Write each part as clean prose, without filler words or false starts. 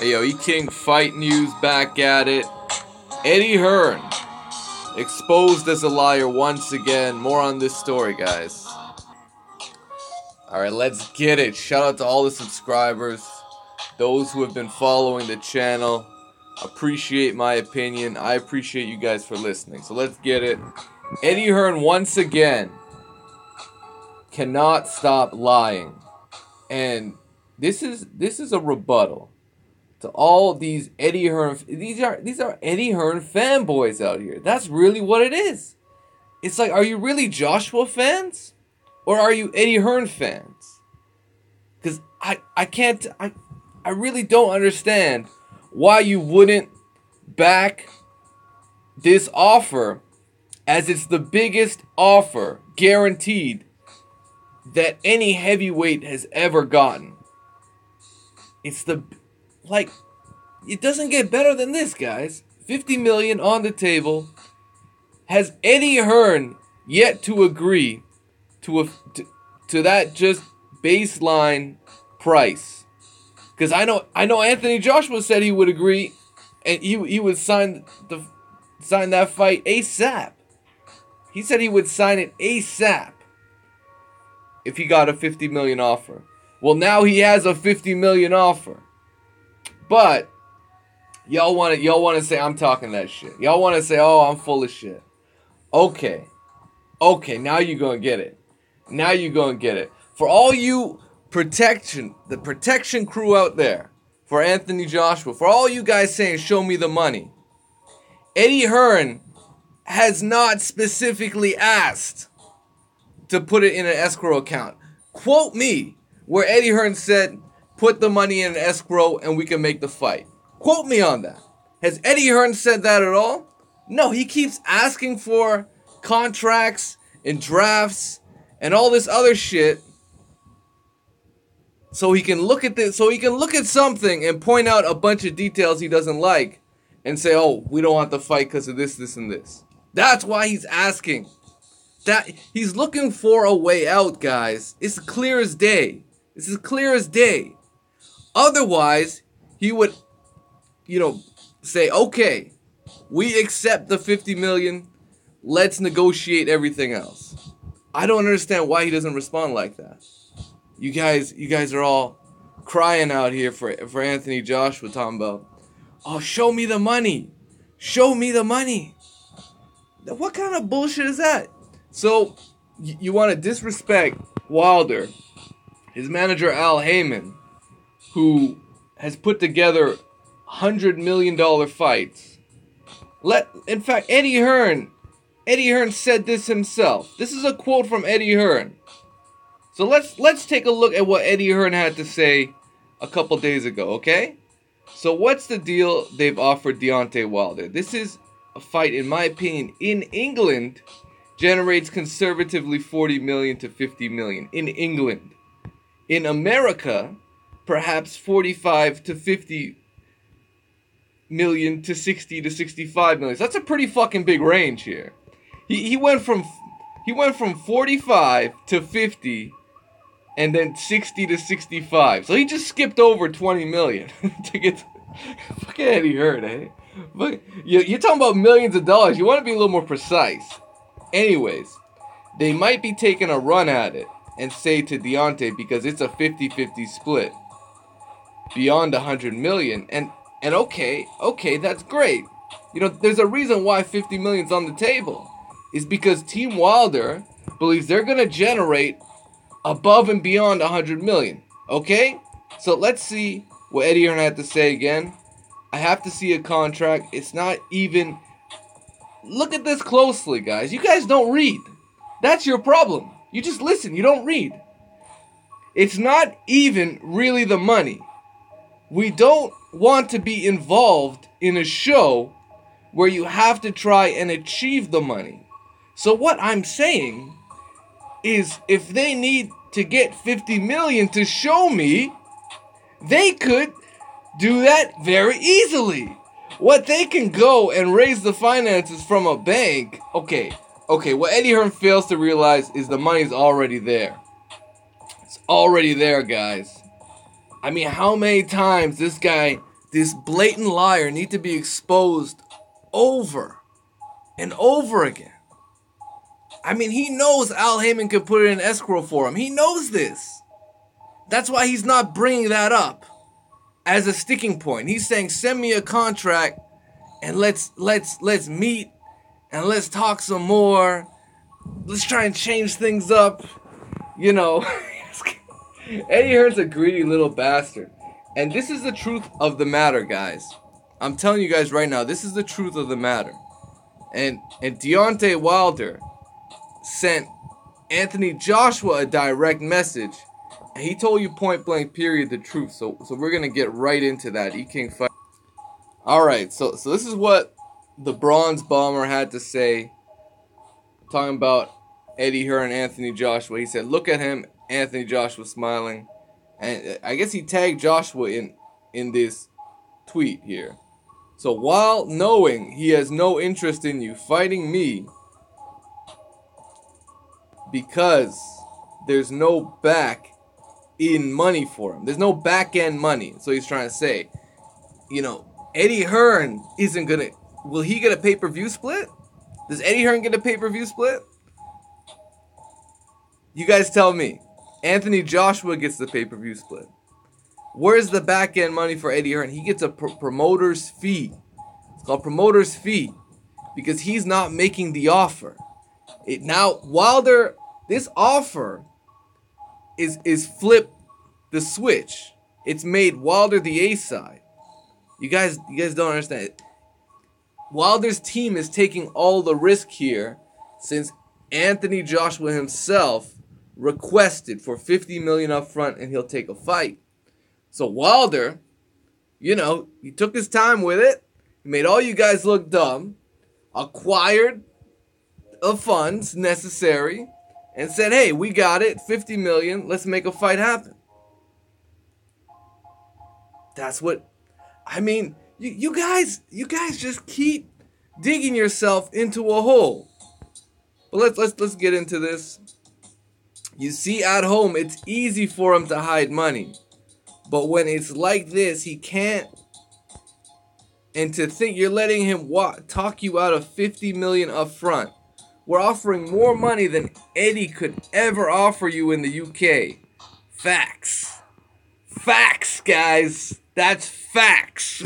Hey yo, E-King Fight News back at it. Eddie Hearn exposed as a liar once again. More on this story, guys. Alright, let's get it. Shout out to all the subscribers, those who have been following the channel. Appreciate my opinion. I appreciate you guys for listening. So let's get it. Eddie Hearn once again cannot stop lying. And this is a rebuttal to all these Eddie Hearn. These are Eddie Hearn fanboys out here. That's really what it is. It's like, are you really Joshua fans, or are you Eddie Hearn fans? Because I really don't understand why you wouldn't back this offer, as it's the biggest offer guaranteed that any heavyweight has ever gotten. It's it doesn't get better than this, guys. 50 million on the table. Has Eddie Hearn yet to agree to that just baseline price? Because I know Anthony Joshua said he would agree, and he would sign that fight ASAP. He said he would sign it ASAP if he got a 50 million offer. Well, now he has a 50 million offer. But y'all want to say I'm talking that shit. Y'all want to say, "Oh, I'm full of shit." Okay, now you're going to get it. Now you're going to get it. For all you the protection crew out there, for Anthony Joshua, for all you guys saying, "Show me the money." Eddie Hearn has not specifically asked to put it in an escrow account. Quote me where Eddie Hearn said, "Put the money in an escrow and we can make the fight." Quote me on that. Has Eddie Hearn said that at all? No, he keeps asking for contracts and drafts and all this other shit so he can look at this, so he can look at something and point out a bunch of details he doesn't like and say, "Oh, we don't want the fight because of this, this, and this." That's why he's asking. That he's looking for a way out, guys. It's clear as day. It's as clear as day. Otherwise, he would, say, "Okay, we accept the 50 million. Let's negotiate everything else." I don't understand why he doesn't respond like that. You guys are all crying out here for Anthony Joshua, talking about, "Oh, show me the money. Show me the money." What kind of bullshit is that? So, you want to disrespect Wilder, his manager Al Heyman, who has put together $100 million fights. In fact, Eddie Hearn said this himself. This is a quote from Eddie Hearn. So let's take a look at what Eddie Hearn had to say a couple days ago, okay? So what's the deal they've offered Deontay Wilder? This is a fight, in my opinion, in England, generates conservatively 40 million to 50 million in England. In America, perhaps 45 to 50 million to 60 to 65 million. So that's a pretty fucking big range here. He went from 45 to 50 and then 60 to 65. So he just skipped over 20 million to get fucking Eddie Hearn, eh? But you're talking about millions of dollars. You want to be a little more precise. Anyways, they might be taking a run at it and say to Deontay, because it's a 50-50 split, beyond 100 million. And okay, that's great. There's a reason why 50 million's on the table. Is because Team Wilder believes they're going to generate above and beyond 100 million. Okay? So let's see what Eddie Hearn had to say again. I have to see a contract. It's not even... Look at this closely, guys. You guys don't read. That's your problem. You just listen. You don't read. It's not even really the money. We don't want to be involved in a show where you have to try and achieve the money. So what I'm saying is, if they need to get 50 million to show me, they could do that very easily. What they can go and raise the finances from a bank. Okay, what Eddie Hearn fails to realize is the money's already there. It's already there, guys. I mean, how many times this guy this blatant liar need to be exposed over and over again. I mean, he knows Al Heyman could put it in escrow for him. He knows this. That's why he's not bringing that up as a sticking point. He's saying, send me a contract and let's meet and let's talk some more. Let's try and change things up. You know, Eddie Hearn's a greedy little bastard. And this is the truth of the matter, guys. I'm telling you guys right now, this is the truth of the matter. And Deontay Wilder sent Anthony Joshua a direct message, and he told you point blank period the truth. So we're gonna get right into that E-King fight. All right, so this is what the Bronze Bomber had to say, talking about Eddie Hearn and Anthony Joshua. He said, "Look at him, Anthony Joshua smiling," and I guess he tagged Joshua in this tweet here. So while knowing he has no interest in you fighting me because there's no back in money for him, there's no back end money. So he's trying to say, you know, Eddie Hearn isn't gonna. Will he get a pay-per-view split? Does Eddie Hearn get a pay-per-view split? You guys tell me. Anthony Joshua gets the pay-per-view split. Where's the back-end money for Eddie Hearn? He gets a promoter's fee. It's called promoter's fee because he's not making the offer. Now, Wilder, this offer is flip the switch. It's made Wilder the A side. You guys don't understand it. Wilder's team is taking all the risk here since Anthony Joshua himself requested for $50 million up front and he'll take a fight. So Wilder, you know, he took his time with it, made all you guys look dumb, acquired the funds necessary, and said, hey, we got it, $50 million, let's make a fight happen. That's what, I mean, you guys just keep digging yourself into a hole. But let's get into this. You see, at home, it's easy for him to hide money. But when it's like this, he can't. And to think you're letting him talk you out of $50 million up front. We're offering more money than Eddie could ever offer you in the UK. Facts. Facts, guys. That's facts.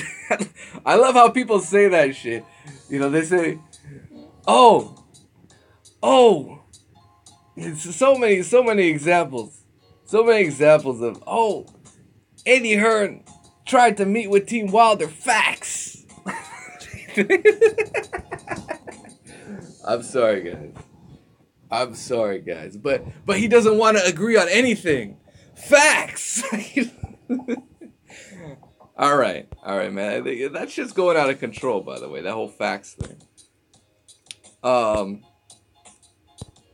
I love how people say that shit. You know, they say, oh. It's so many examples. So many examples of, oh, Eddie Hearn tried to meet with Team Wilder. Facts. I'm sorry, guys. But he doesn't want to agree on anything. Facts. All right, man. That's just going out of control, by the way. That whole facts thing.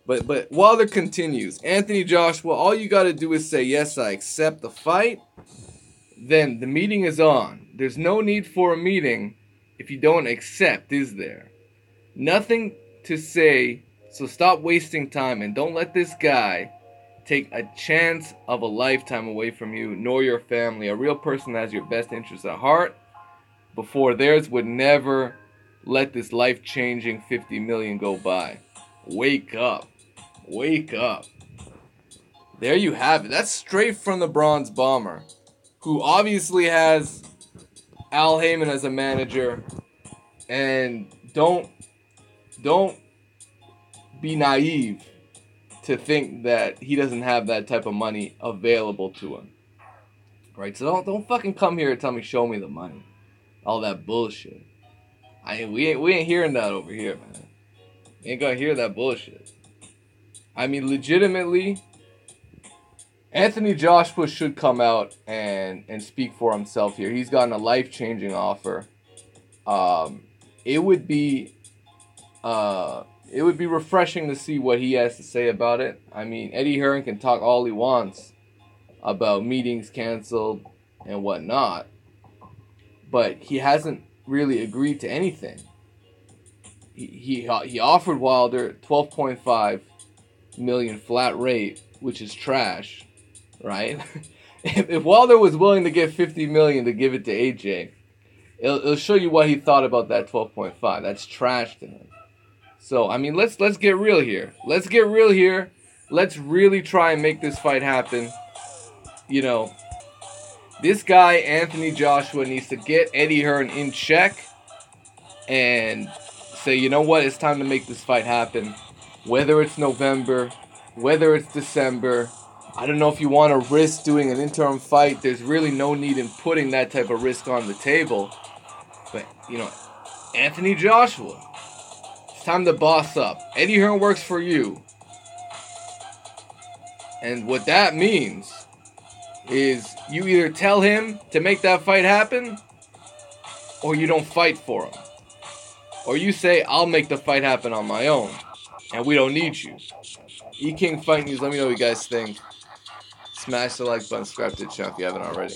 But Wilder continues. Anthony Joshua, all you got to do is say, yes, I accept the fight. Then the meeting is on. There's no need for a meeting if you don't accept, is there? Nothing to say, so stop wasting time and don't let this guy take a chance of a lifetime away from you, nor your family. A real person has your best interests at heart before theirs would never let this life-changing $50 million go by. Wake up. Wake up. There you have it. That's straight from the Bronze Bomber, who obviously has Al Heyman as a manager. And don't be naive to think that he doesn't have that type of money available to him. Right? So don't fucking come here and tell me, show me the money. All that bullshit. We ain't hearing that over here, man. Ain't gonna hear that bullshit. I mean, legitimately, Anthony Joshua should come out and speak for himself here. He's gotten a life-changing offer. It would be refreshing to see what he has to say about it. I mean, Eddie Hearn can talk all he wants about meetings canceled and whatnot, but he hasn't really agreed to anything. He offered Wilder $12.5 million flat rate, which is trash, right? If Wilder was willing to give $50 million to give it to AJ, it'll show you what he thought about that 12.5. That's trash to him. So, I mean, let's get real here. Let's get real here. Let's really try and make this fight happen. You know, this guy, Anthony Joshua, needs to get Eddie Hearn in check and say, you know what, it's time to make this fight happen. Whether it's November, whether it's December, I don't know if you want to risk doing an interim fight. There's really no need in putting that type of risk on the table. But, you know, Anthony Joshua, it's time to boss up. Eddie Hearn works for you. And what that means is you either tell him to make that fight happen, or you don't fight for him. Or you say, I'll make the fight happen on my own, and we don't need you. E-King Fight News, let me know what you guys think. Smash the like button, subscribe to the channel if you haven't already.